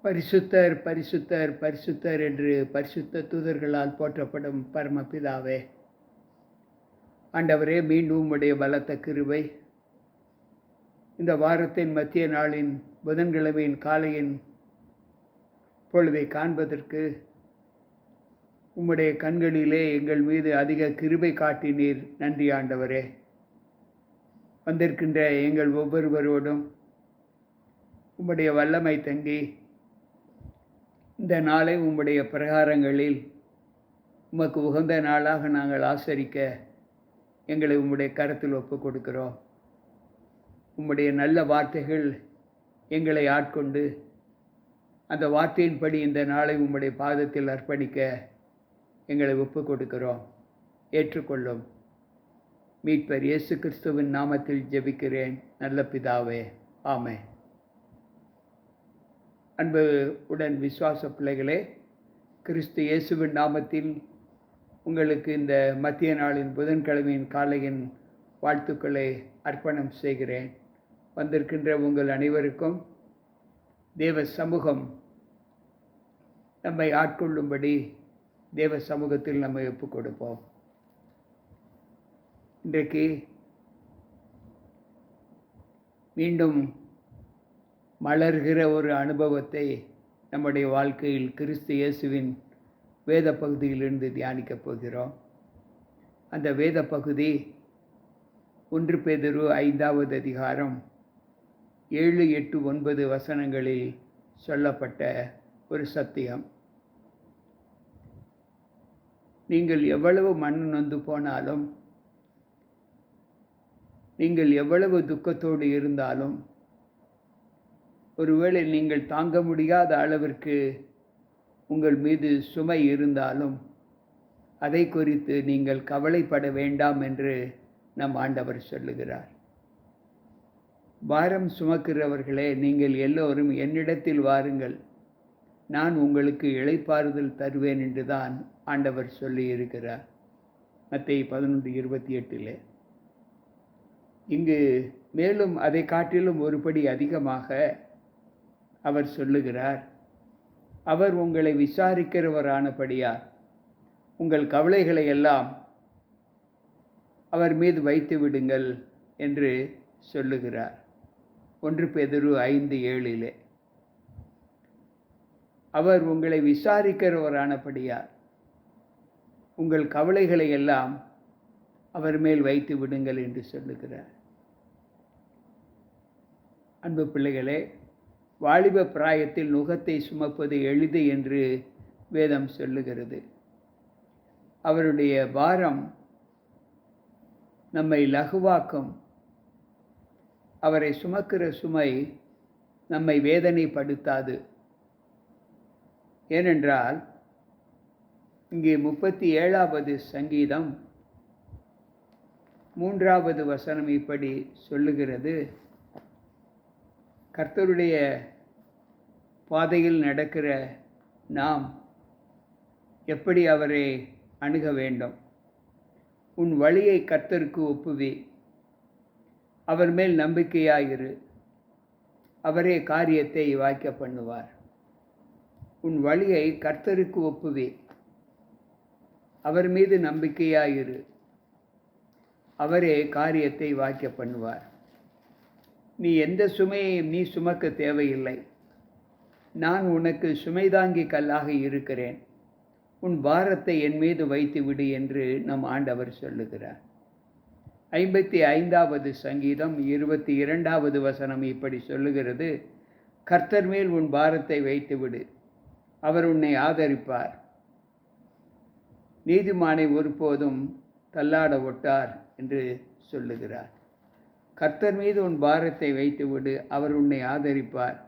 பரிசுத்தர் பரிசுத்தர் பரிசுத்தர் என்று பரிசுத்த தூதர்களால் போற்றப்படும் பரமபிதாவே, ஆண்டவரே, மீண்டும் உம்முடைய பலத்த கிருபை இந்த வாரத்தின் மத்திய நாளின் புதன்கிழமையின் காலையின் பொழுதை காண்பதற்கு உம்முடைய கண்களிலே எங்கள் மீது அதிக கிருபை காட்டினீர். நன்றி ஆண்டவரே. வந்திருக்கின்ற எங்கள் ஒவ்வொருவரோடும் உம்முடைய வல்லமை தங்கி இந்த நாளை உம்முடைய பிரகாரங்களில் உமக்கு உகந்த நாளாக நாங்கள் ஆசரிக்க எங்களை உம்முடைய கரத்தில் ஒப்புக் கொடுக்கிறோம். உம்முடைய நல்ல வார்த்தைகள் எங்களை ஆட்கொண்டு அந்த வார்த்தையின்படி இந்த நாளை உம்முடைய பாதத்தில் அர்ப்பணிக்க எங்களை ஒப்புக் கொடுக்கிறோம். ஏற்றுக்கொள்ளும். மீட்பர் இயேசு கிறிஸ்துவின் நாமத்தில் ஜெபிக்கிறேன் நல்ல பிதாவே, ஆமென். அன்பு உடன் விசுவாச பிள்ளைகளே, கிறிஸ்து இயேசுவின் நாமத்தில் உங்களுக்கு இந்த மத்திய நாளின் புதன்கிழமையின் காலையின் வாழ்த்துக்களை அர்ப்பணம் செய்கிறேன். வந்திருக்கின்ற உங்கள் அனைவருக்கும் தேவ சமூகம் நம்மை ஆட்கொள்ளும்படி தேவ சமூகத்தில் நம்மை ஒப்புக் கொடுப்போம். இன்றைக்கு மீண்டும் மலர்கிற ஒரு அனுபவத்தை நம்முடைய வாழ்க்கையில் கிறிஸ்து இயேசுவின் வேத பகுதியிலிருந்து தியானிக்கப் போகிறோம். அந்த வேத பகுதி 1 பேதுரு 5வது அதிகாரம் 7, 8, 9 வசனங்களில் சொல்லப்பட்ட ஒரு சத்தியம். நீங்கள் எவ்வளவு மனம் நொந்து போனாலும், நீங்கள் எவ்வளவு துக்கத்தோடு இருந்தாலும், ஒருவேளை நீங்கள் தாங்க முடியாத அளவிற்கு உங்கள் மீது சுமை இருந்தாலும் அதை குறித்து நீங்கள் கவலைப்பட வேண்டாம் என்று நம் ஆண்டவர் சொல்லுகிறார். பாரம் சுமக்கிறவர்களே, நீங்கள் எல்லோரும் என்னிடத்தில் வாருங்கள், நான் உங்களுக்கு இளைப்பாறுதல் தருவேன் என்று தான் ஆண்டவர் சொல்லி இருக்கிறார். மத்தேயு 11:28. இங்கு மேலும் அதை காட்டிலும் ஒருபடி அதிகமாக அவர் சொல்லுகிறார், அவர் உங்களை விசாரிக்கிறவரானபடியால் உங்கள் கவலைகளை எல்லாம் அவர் மீது வைத்து விடுங்கள் என்று சொல்லுகிறார். 1 பேதுரு 5:7. அவர் உங்களை விசாரிக்கிறவரானபடியால் உங்கள் கவலைகளை எல்லாம் அவர் மேல் வைத்து விடுங்கள் என்று சொல்லுகிறார். அன்பு பிள்ளைகளே, வாலிப பிராயத்தில் நுகத்தை சுமப்பது எளிது என்று வேதம் சொல்லுகிறது. அவருடைய பாரம் நம்மை லகுவாக்கும். அவரை சுமக்கிற சுமை நம்மை வேதனைப்படுத்தாது. ஏனென்றால் இங்கே 37வது சங்கீதம் 3வது வசனம் இப்படி சொல்லுகிறது, கர்த்தருடைய பாதையில் நடக்கிற நாம் எப்படி அவரை அணுக வேண்டும்? உன் வழியை கர்த்தருக்கு ஒப்புவி, அவர் மேல் நம்பிக்கையாயிரு, அவரே காரியத்தை வாய்க்க பண்ணுவார். உன் வழியை கர்த்தருக்கு ஒப்புவி, அவர் மீது நம்பிக்கையாயிரு, அவரே காரியத்தை வாய்க்க பண்ணுவார். நீ எந்த சுமையையும் நீ சுமக்க தேவையில்லை. நான் உனக்கு சுமைதாங்கி கல்லாக இருக்கிறேன், உன் பாரத்தை என் மீது வைத்து விடு என்று நம் ஆண்டவர் சொல்லுகிறார். 55வது சங்கீதம் 22வது வசனம் இப்படி சொல்லுகிறது, கர்த்தர் மேல் உன் பாரத்தை வைத்து விடு, அவர் உன்னை ஆதரிப்பார். நீதிமானை ஒருபோதும் தள்ளாட ஒட்டார் என்று சொல்லுகிறார். கர்த்தர் மீது உன் பாரத்தை வைத்து விடு, அவர் உன்னை ஆதரிப்பார்.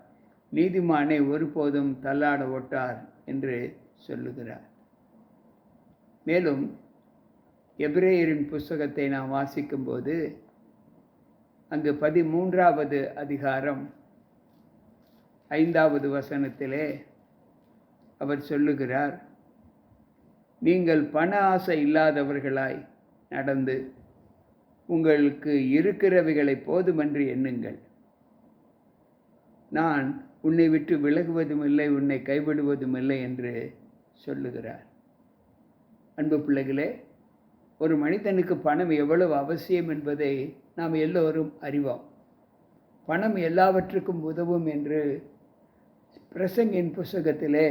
நீதிமானை ஒருபோதும் தள்ளாட ஒட்டார் என்று சொல்லுகிறார். மேலும் எபிரேயரின் புஸ்தகத்தை நாம் வாசிக்கும்போது அங்கு 13வது அதிகாரம் 5வது வசனத்திலே அவர் சொல்லுகிறார், நீங்கள் பண ஆசை இல்லாதவர்களாய் நடந்து உங்களுக்கு இருக்கிறவைகளை போதுமென்று எண்ணுங்கள். நான் உன்னை விட்டு விலகுவதும் இல்லை, உன்னை கைவிடுவதும் இல்லை என்று சொல்லுகிறார். அன்பு பிள்ளைகளே, ஒரு மனிதனுக்கு பணம் எவ்வளவு அவசியம் என்பதை நாம் எல்லோரும் அறிவோம். பணம் எல்லாவற்றுக்கும் உதவும் என்று பிரசங்கின் புஸ்தகத்திலே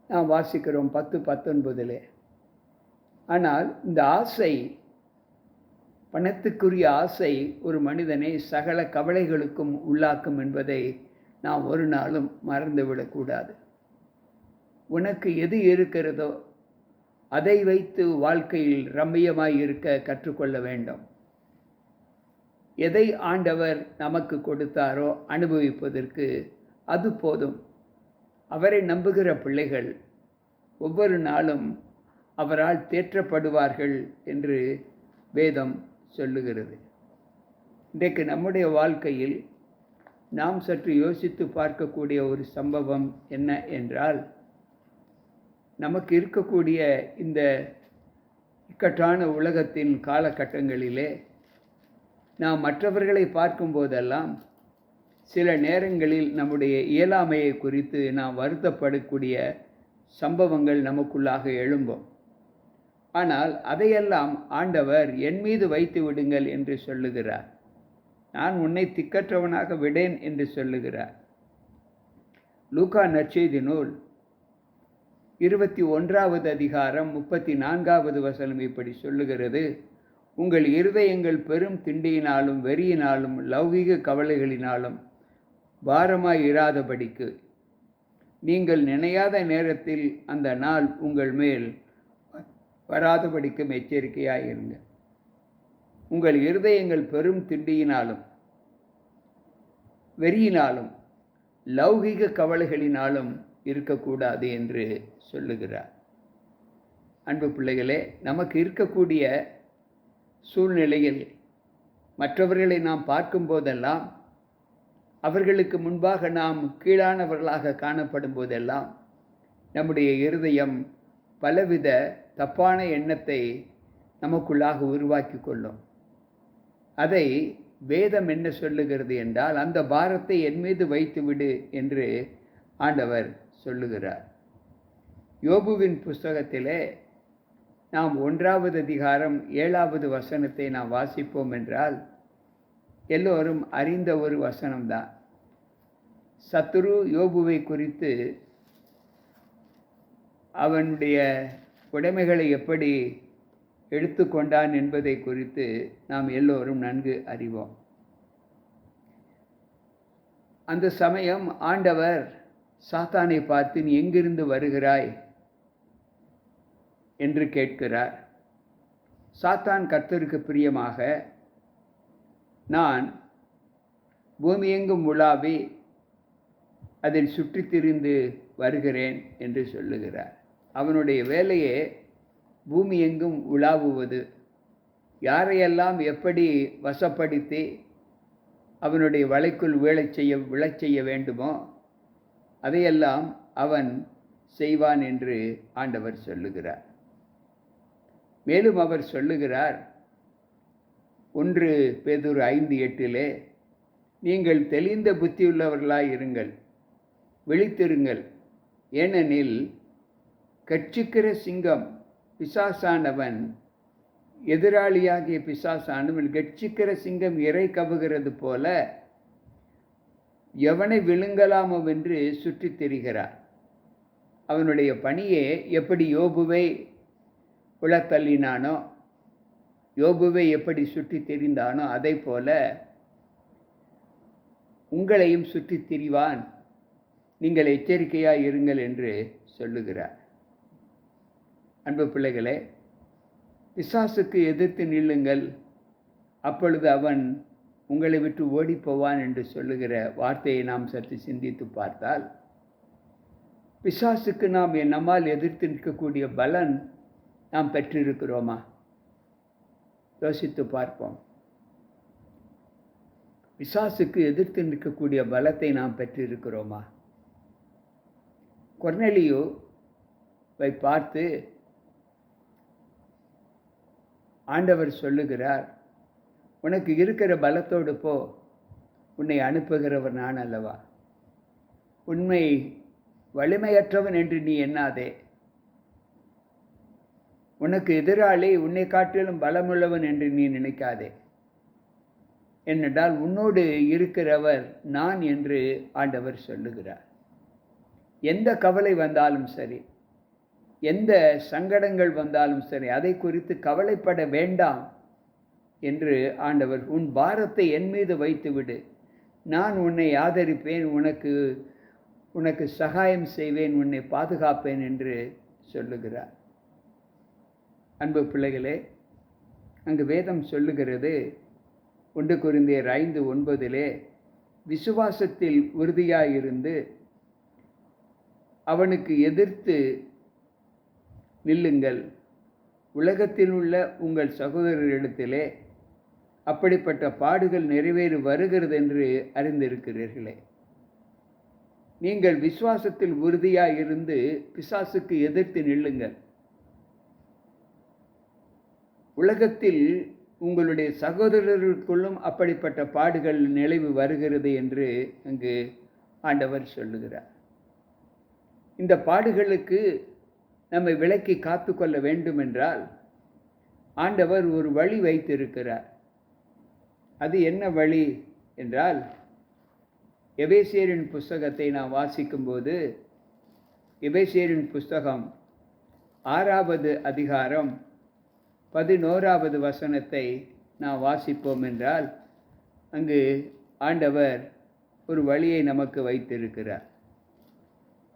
நாம் வாசிக்கிறோம் 10:19. ஆனால் இந்த ஆசை, பணத்துக்குரிய ஆசை ஒரு மனிதனை சகல கவலைகளுக்கும் உள்ளாக்கும் என்பதை நாம் ஒரு நாளும் மறந்துவிடக்கூடாது. உனக்கு எது இருக்கிறதோ அதை வைத்து வாழ்க்கையில் ரம்மியமாய் இருக்க கற்றுக்கொள்ள வேண்டும். எதை ஆண்டவர் நமக்கு கொடுத்தாரோ அனுபவிப்பதற்கு அது போதும். அவரை நம்புகிற பிள்ளைகள் ஒவ்வொரு நாளும் அவரால் தேற்றப்படுவார்கள் என்று வேதம் சொல்லுகிறது. இன்றைக்கு நம்முடைய வாழ்க்கையில் நாம் சற்று யோசித்து பார்க்கக்கூடிய ஒரு சம்பவம் என்ன என்றால், நமக்கு இருக்கக்கூடிய இந்த இக்கட்டான உலகத்தின் காலகட்டங்களிலே நாம் மற்றவர்களை பார்க்கும்போதெல்லாம் சில நேரங்களில் நம்முடைய இயலாமையை குறித்து நாம் வருத்தப்படக்கூடிய சம்பவங்கள் நமக்குள்ளாக எழும்பும். ஆனால் அதையெல்லாம் ஆண்டவர் என் மீது வைத்து விடுங்கள் என்று சொல்லுகிறார். நான் உன்னை திக்கற்றவனாக விடேன் என்று சொல்லுகிறார். லூக்கா நற்செய்தி நூல் 21வது அதிகாரம் 34வது வசனம் இப்படி சொல்லுகிறது: உங்கள் இருதயங்கள் பெரும் திண்டியினாலும் வெறியினாலும் லௌகிக கவலைகளினாலும் பாரமாய் இராதபடிக்கு நீங்கள் நினையாத நேரத்தில் அந்த நாள் உங்கள் மேல் வராதபடிக்கும் எச்சரிக்கையாயிருங்க. உங்கள் இருதயங்கள் பெரும் திண்டியினாலும் வெறியினாலும் லௌகிக கவலைகளினாலும் இருக்கக்கூடாது என்று சொல்லுகிறார். அன்பு பிள்ளைகளே, நமக்கு இருக்கக்கூடிய சூழ்நிலையில் மற்றவர்களை நாம் பார்க்கும்போதெல்லாம், அவர்களுக்கு முன்பாக நாம் கீழானவர்களாக காணப்படும் போதெல்லாம் நம்முடைய இருதயம் பலவித தப்பான எண்ணத்தை நமக்குள்ளாக உருவாக்கி கொள்ளும். அதை வேதம் என்ன சொல்லுகிறது என்றால், அந்த பாரத்தை என் மீது வைத்துவிடு என்று ஆண்டவர் சொல்லுகிறார். யோபுவின் புஸ்தகத்திலே நாம் 1வது அதிகாரம் 7வது வசனத்தை நாம் வாசிப்போம் என்றால், எல்லோரும் அறிந்த ஒரு வசனம்தான். சத்துரு யோபுவை குறித்து அவனுடைய உடைமைகளை எப்படி எடுத்துக்கொண்டான் என்பதை குறித்து நாம் எல்லோரும் நன்கு அறிவோம். அந்த சமயம் ஆண்டவர் சாத்தானை பார்த்து, நீ எங்கிருந்து வருகிறாய் என்று கேட்கிறார். சாத்தான் கர்த்தருக்கு பிரியமாக, நான் பூமியெங்கும் உலாவி அதில் சுற்றித் திரிந்து வருகிறேன் என்று சொல்லுகிறார். அவனுடைய வேலையே பூமி எங்கும் உலாவுவது. யாரையெல்லாம் எப்படி வசப்படுத்தி அவனுடைய வலைக்குள் விழச் செய்ய வேண்டுமோ அதையெல்லாம் அவன் செய்வான் என்று ஆண்டவர் சொல்லுகிறார். மேலும் அவர் சொல்லுகிறார், 1 பேதுரு 5:8, நீங்கள் தெளிந்த புத்தியுள்ளவர்களாய் இருங்கள், விழித்திருங்கள், ஏனெனில் கட்சிக்கிற சிங்கம் பிசாசானவன், எதிராளியாகிய பிசாசானவன் கட்சிக்கிற சிங்கம் இரை கவுகிறது போல எவனை விழுங்கலாமோ என்று சுற்றித் திரிகிறார். அவனுடைய பணியே எப்படி யோபுவை உளத்தள்ளினானோ, யோபுவை எப்படி சுற்றித் திரிந்தானோ அதை போல உங்களையும் சுற்றித் திரிவான், நீங்கள் எச்சரிக்கையாய் இருங்கள் என்று சொல்லுகிறார். அன்பு பிள்ளைகளே, பிசாசுக்கு எதிர்த்து நில்லுங்கள், அப்பொழுது அவன் உங்களை விட்டு ஓடிப்போவான் என்று சொல்லுகிற வார்த்தையை நாம் சற்று சிந்தித்து பார்த்தால், பிசாசுக்கு நம்மால் எதிர்த்து நிற்கக்கூடிய பலன் நாம் பெற்றிருக்கிறோமா? யோசித்து பார்ப்போம். பிசாசுக்கு எதிர்த்து நிற்கக்கூடிய பலத்தை நாம் பெற்றிருக்கிறோமா? கொர்நேலியுவை பார்த்து ஆண்டவர் சொல்லுகிறார், உனக்கு இருக்கிற பலத்தோடு போ, உன்னை அனுப்புகிறவர் நான் அல்லவா? உண்மை வலிமையற்றவன் என்று நீ எண்ணாதே. உனக்கு எதிராளி உன்னை காட்டிலும் பலமுள்ளவன் என்று நீ நினைக்காதே. ஏனென்றால் உன்னோடு இருக்கிறவர் நான் என்று ஆண்டவர் சொல்லுகிறார். எந்த கவலை வந்தாலும் சரி, எந்த சங்கடங்கள் வந்தாலும் சரி, அதை குறித்து கவலைப்பட வேண்டாம் என்று ஆண்டவர், உன் பாரத்தை என் மீது வைத்துவிடு, நான் உன்னை ஆதரிப்பேன், உனக்கு சகாயம் செய்வேன், உன்னை பாதுகாப்பேன் என்று சொல்லுகிறார். அன்பு பிள்ளைகளே, அங்கு வேதம் சொல்லுகிறது 1 கொரிந்தியர் 5:9 விசுவாசத்தில் உறுதியாயிருந்து அவனுக்கு எதிர்த்து நில்லுங்கள். உலகத்தில் உள்ள உங்கள் சகோதரரிடத்திலே அப்படிப்பட்ட பாடுகள் நிறைவேறி வருகிறது என்று அறிந்திருக்கிறீர்களே. நீங்கள் விசுவாசத்தில் உறுதியாயிருந்து பிசாசுக்கு எதிர்த்து நில்லுங்கள். உலகத்தில் உங்களுடைய சகோதரர்களுக்குள்ளும் அப்படிப்பட்ட பாடுகள் நிலவி வருகிறது என்று அங்கு ஆண்டவர் சொல்லுகிறார். இந்த பாடுகளுக்கு நம்மை விலக்கி காத்து கொள்ள வேண்டும் என்றால் ஆண்டவர் ஒரு வழி வைத்திருக்கிறார். அது என்ன வழி என்றால், எபேசியரின் புஸ்தகத்தை நாம் வாசிக்கும்போது, எபேசியரின் புஸ்தகம் 6வது அதிகாரம் 11வது வசனத்தை நாம் வாசிப்போம் என்றால், அங்கு ஆண்டவர் ஒரு வழியை நமக்கு வைத்திருக்கிறார்.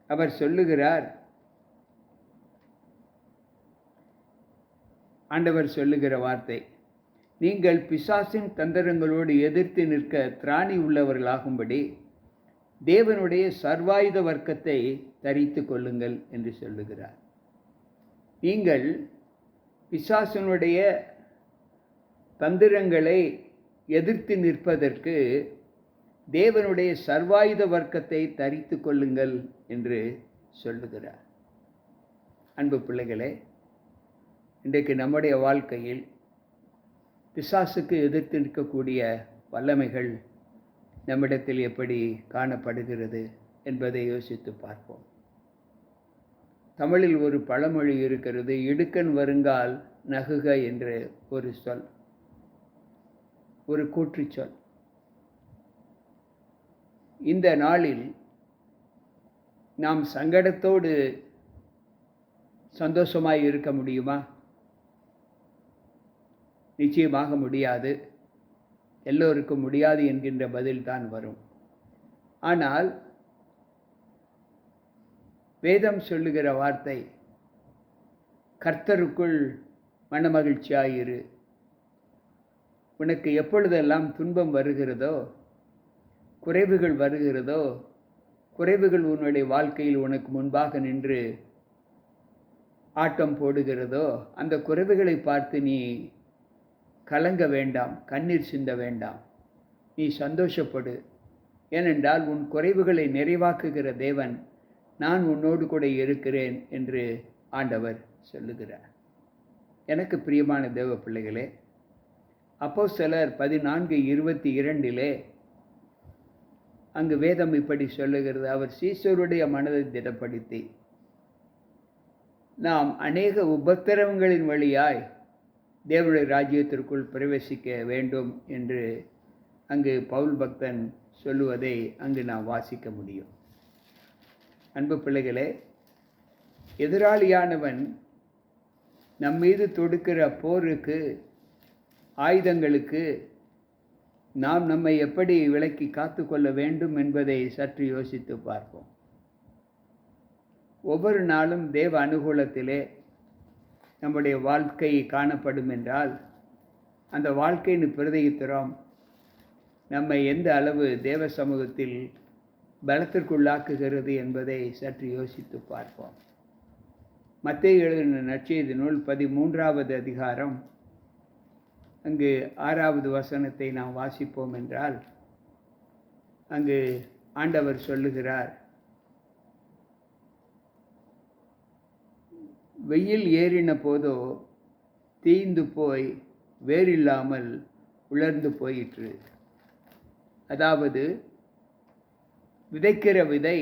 அவர் சொல்லுகிறார், ஆண்டவர் சொல்லுகிற வார்த்தை, நீங்கள் பிசாசின் தந்திரங்களோடு எதிர்த்து நிற்க திராணி உள்ளவர்களாகும்படி தேவனுடைய சர்வாயுத வர்க்கத்தை தரித்து கொள்ளுங்கள் என்று சொல்லுகிறார். நீங்கள் பிசாசனுடைய தந்திரங்களை எதிர்த்து நிற்பதற்கு தேவனுடைய சர்வாயுத வர்க்கத்தை தரித்து கொள்ளுங்கள் என்று சொல்லுகிறார். அன்பு பிள்ளைகளே, இன்றைக்கு நம்முடைய வாழ்க்கையில் பிசாசுக்கு எதிர்த்து நிற்கக்கூடிய வல்லமைகள் நம்மிடத்தில் எப்படி காணப்படுகிறது என்பதை யோசித்து பார்ப்போம். தமிழில் ஒரு பழமொழி இருக்கிறது, இடுக்கண் வருங்கால் நகுக என்று ஒரு சொல், ஒரு கூற்றுச் சொல். இந்த நாளில் நாம் சங்கடத்தோடு சந்தோஷமாய் இருக்க முடியுமா? நிச்சயமாக முடியாது. எல்லோருக்கும் முடியாது என்கின்ற பதில் தான் வரும். ஆனால் வேதம் சொல்லுகிற வார்த்தை, கர்த்தருக்குள் மனமகிழ்ச்சியாயிரு. உனக்கு எப்பொழுதெல்லாம் துன்பம் வருகிறதோ, குறைவுகள் வருகிறதோ, குறைவுகள் உன்னுடைய வாழ்க்கையில் உனக்கு முன்பாக நின்று ஆட்டம் போடுகிறதோ, அந்த குறைவுகளை பார்த்து நீ கலங்க வேண்டாம், கண்ணீர் சிந்த வேண்டாம். நீ சந்தோஷப்படு. ஏனென்றால் உன் குறைவுகளை நிறைவாக்குகிற தேவன் நான் உன்னோடு கூட இருக்கிறேன் என்று ஆண்டவர் சொல்லுகிறார். எனக்கு பிரியமான தேவ பிள்ளைகளே, அப்போஸ்தலர் 14:22 அங்கு வேதம் இப்படி சொல்லுகிறது, அவர் சீசருடைய மனதை திடப்படுத்தி நாம் அநேக உபத்திரவங்களின் வழியாய் தேவனுடைய ராஜ்யத்திற்குள் பிரவேசிக்க வேண்டும் என்று அங்கு பவுல் பக்தன் சொல்லுவதை அங்கு நாம் வாசிக்க முடியும். அன்பு பிள்ளைகளே, எதிராளியானவன் நம்மீது தொடுக்கிற போருக்கு, ஆயுதங்களுக்கு நாம் நம்மை எப்படி விலக்கி காத்து கொள்ள வேண்டும் என்பதை சற்று யோசித்து பார்ப்போம். ஒவ்வொரு நாளும் தேவ அனுகூலத்திலே நம்முடைய வாழ்க்கை காணப்படும் என்றால், அந்த வாழ்க்கையின் பிரதித்திரம் நம்மை எந்த அளவு தேவ சமூகத்தில் பலத்திற்குள்ளாக்குகிறது என்பதை சற்று யோசித்து பார்ப்போம். மத்தேயு எழுதின நற்செய்தி நூல் 13வது அதிகாரம் அங்கு 6வது வசனத்தை நாம் வாசிப்போம் என்றால், அங்கு ஆண்டவர் சொல்லுகிறார், வெயில் ஏறின போதோ தீய்ந்து போய் வேறில்லாமல் உலர்ந்து போயிற்று. அதாவது விதைக்கிற விதை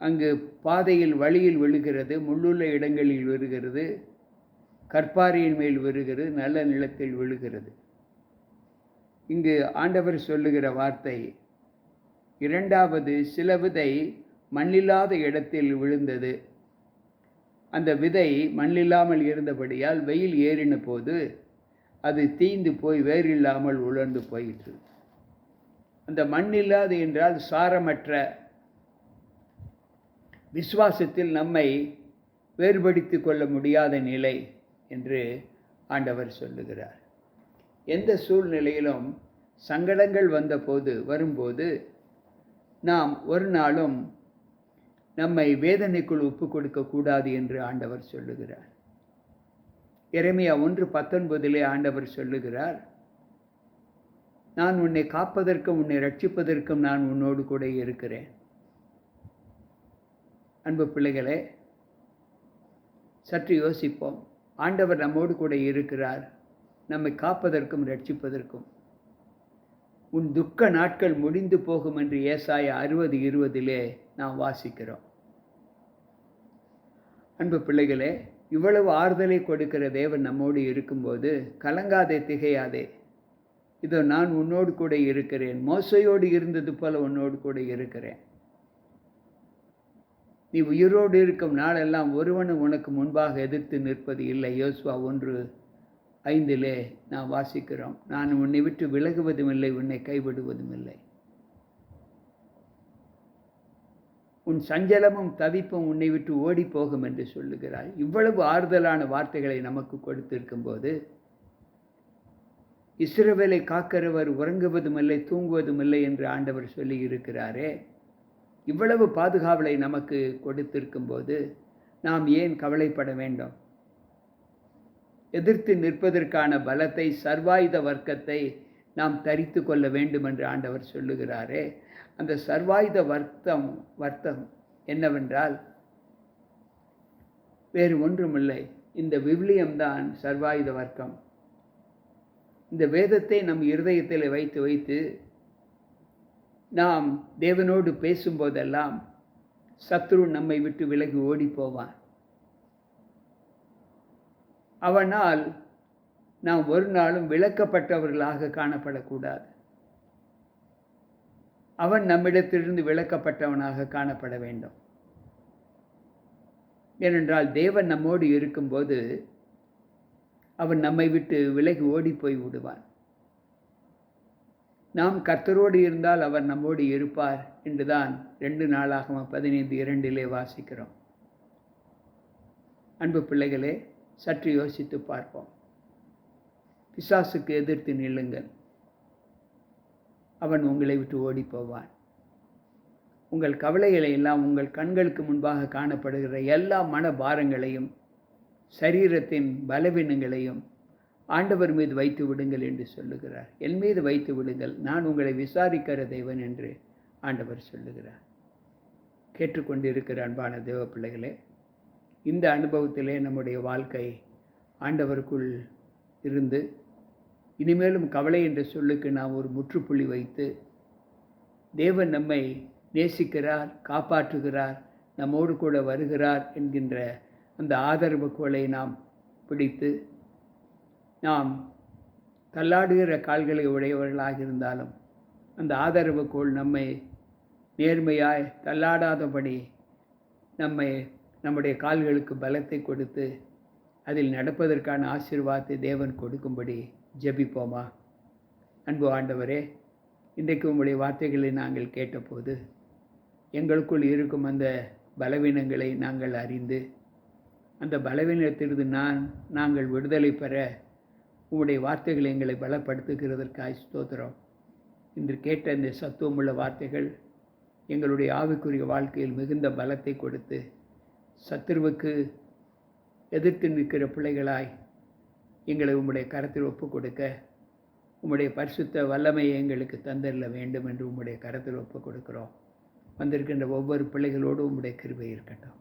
அங்கு பாதையில் வழியில் விழுகிறது, முள்ளுள்ள இடங்களில் விழுகிறது, கற்பாறையின் மேல் விழுகிறது, நல்ல நிலத்தில் விழுகிறது. இங்கு ஆண்டவர் சொல்லுகிற வார்த்தை, இரண்டாவது சில விதை மண்ணில்லாத இடத்தில் விழுந்தது. அந்த விதை மண்ணில்லாமல் இருந்தபடியால் வெயில் ஏறின போது அது தீந்து போய் வேறில்லாமல் உலர்ந்து போயிற்று. அந்த மண்ணில்லாது என்றால் சாரமற்ற, விசுவாசத்தில் நம்மை வேறுபடுத்தி கொள்ள முடியாத நிலை என்று ஆண்டவர் சொல்லுகிறார். எந்த சூழ்நிலையிலும் சங்கடங்கள் வரும்போது நாம் ஒரு நாளும் நம்மை வேதனைக்குள் ஒப்பு கொடுக்கக்கூடாது என்று ஆண்டவர் சொல்லுகிறார். எரேமியா 1:19 ஆண்டவர் சொல்லுகிறார், நான் உன்னை காப்பதற்கும் உன்னை ரட்சிப்பதற்கும் நான் உன்னோடு கூட இருக்கிறேன். அன்பு பிள்ளைகளே, சற்று யோசிப்போம். ஆண்டவர் நம்மோடு கூட இருக்கிறார், நம்மை காப்பதற்கும் ரட்சிப்பதற்கும். உன் துக்க நாட்கள் முடிந்து போகும் என்று ஏசாயா 60:20 நாம் வாசிக்கிறோம். அன்பு பிள்ளைகளே, இவ்வளவு ஆறுதலை கொடுக்கிற தேவன் நம்மோடு இருக்கும்போது கலங்காதே, திகையாதே. இதோ நான் உன்னோடு கூட இருக்கிறேன், மோசையோடு இருந்தது போல உன்னோடு கூட இருக்கிறேன். நீ உயிரோடு இருக்கும் நாளெல்லாம் ஒருவனும் உனக்கு முன்பாக எதிர்த்து நிற்பது இல்லை. யோசுவா 1:5 நாம் வாசிக்கிறோம், நான் உன்னை விட்டு விலகுவதும் இல்லை, உன்னை கைவிடுவதும் இல்லை. உன் சஞ்சலமும் தவிப்பும் உன்னை விட்டு ஓடி போகும் என்று சொல்லுகிறாய். இவ்வளவு ஆறுதலான வார்த்தைகளை நமக்கு கொடுத்திருக்கும் போது, இஸ்ரவேலை காக்கிறவர் உறங்குவதும் இல்லை, தூங்குவதும் இல்லை என்று ஆண்டவர் சொல்லி இருக்கிறாரே. இவ்வளவு பாதுகாவலை நமக்கு கொடுத்திருக்கும் போது நாம் ஏன் கவலைப்பட வேண்டும்? எதிர்த்து நிற்பதற்கான பலத்தை, சர்வாயுத வர்க்கத்தை நாம் தரித்து கொள்ள வேண்டும் என்று ஆண்டவர் சொல்லுகிறாரே. அந்த சர்வாயுத வர்த்தம் என்னவென்றால் வேறு ஒன்றுமில்லை, இந்த விவிலியம்தான் சர்வாயுத வர்க்கம். இந்த வேதத்தை நம் இருதயத்தில் வைத்து வைத்து நாம் தேவனோடு பேசும்போதெல்லாம் சத்ரு நம்மை விட்டு விலகி ஓடி போவான். அவனால் நாம் ஒரு நாளும் விலக்கப்பட்டவர்களாக காணப்படக்கூடாது. அவன் நம்மிடத்திலிருந்து விலக்கப்பட்டவனாக காணப்பட வேண்டும். ஏனென்றால் தேவன் நம்மோடு இருக்கும்போது அவன் நம்மை விட்டு விலகி ஓடி போய் விடுவான். நாம் கர்த்தரோடு இருந்தால் அவர் நம்மோடு இருப்பார் என்றுதான் 2 நாளாகமம் 15:2 வாசிக்கிறோம். அன்பு பிள்ளைகளே, சற்று யோசித்து பார்ப்போம். பிசாசுக்கு எதிர்த்து நில்லுங்கள், அவன் உங்களை விட்டு ஓடி போவான். உங்கள் கவலைகளை எல்லாம், உங்கள் கண்களுக்கு முன்பாக காணப்படுகிற எல்லா மனபாரங்களையும், சரீரத்தின் பலவீனங்களையும் ஆண்டவர் மீது வைத்து விடுங்கள் என்று சொல்லுகிறார். என் மீது வைத்து விடுங்கள், நான் உங்களை விசாரிக்கிற தேவன் என்று ஆண்டவர் சொல்லுகிறார். கேட்டுக்கொண்டிருக்கிற அன்பான தேவ பிள்ளைகளே, இந்த அனுபவத்திலே நம்முடைய வாழ்க்கை ஆண்டவருக்குள் இருந்து இனிமேலும் கவலை என்ற சொல்லுக்கு நாம் ஒரு முற்றுப்புள்ளி வைத்து, தேவன் நம்மை நேசிக்கிறார், காப்பாற்றுகிறார், நம்மோடு கூட வருகிறார் என்கின்ற அந்த ஆதரவு கோலை நாம் பிடித்து, நாம் தள்ளாடுகிற கால்களை உடையவர்களாக இருந்தாலும் அந்த ஆதரவு கோல் நம்மை நேர்மையாய் தள்ளாடாதபடி நம்முடைய கால்களுக்கு பலத்தை கொடுத்து அதில் நடப்பதற்கான ஆசீர்வாதத்தை தேவன் கொடுக்கும்படி ஜெபிப்போமா? அன்பு ஆண்டவரே, இன்றைக்கு உங்களுடைய வார்த்தைகளை நாங்கள் கேட்டபோது எங்களுக்குள் இருக்கும் அந்த பலவீனங்களை நாங்கள் அறிந்து, அந்த பலவீனத்திலிருந்து நாங்கள் விடுதலை பெற உங்களுடைய வார்த்தைகளை எங்களை பலப்படுத்துகிறதற்காய் ஸ்தோத்திரம். இன்று கேட்ட இந்த சத்துவமுள்ள வார்த்தைகள் எங்களுடைய ஆவிக்குரிய வாழ்க்கையில் மிகுந்த பலத்தை கொடுத்து, சத்துருவுக்கு எதிர்த்து நிற்கிற பிள்ளைகளாய் எங்களை உம்முடைய கரத்தில் ஒப்பு கொடுக்க, உம்முடைய பரிசுத்த வல்லமையை எங்களுக்கு தந்தரல வேண்டும் என்று உம்முடைய கரத்தில் ஒப்பு கொடுக்கிறோம். வந்திருக்கின்ற ஒவ்வொரு பிள்ளைகளோடு உம்முடைய கிருபை இருக்கட்டும்.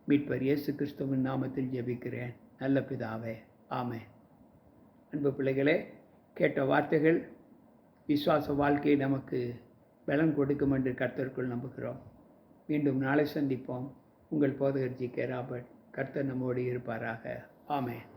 மீட்பர் இயேசு கிறிஸ்துவின் நாமத்தில் ஜெபிக்கிறேன் நல்ல பிதாவே, ஆமென். அன்பு பிள்ளைகளே, கேட்ட வார்த்தைகள் விசுவாச வாழ்க்கை நமக்கு பலன் கொடுக்கும் என்று கர்த்தருக்குள் நம்புகிறோம். மீண்டும் நாளை சந்திப்போம். உங்கள் போதகர் ஜி.கே. ராபர்ட். கர்த்தர் நம்மோடு இருப்பாராக. ஆமென்.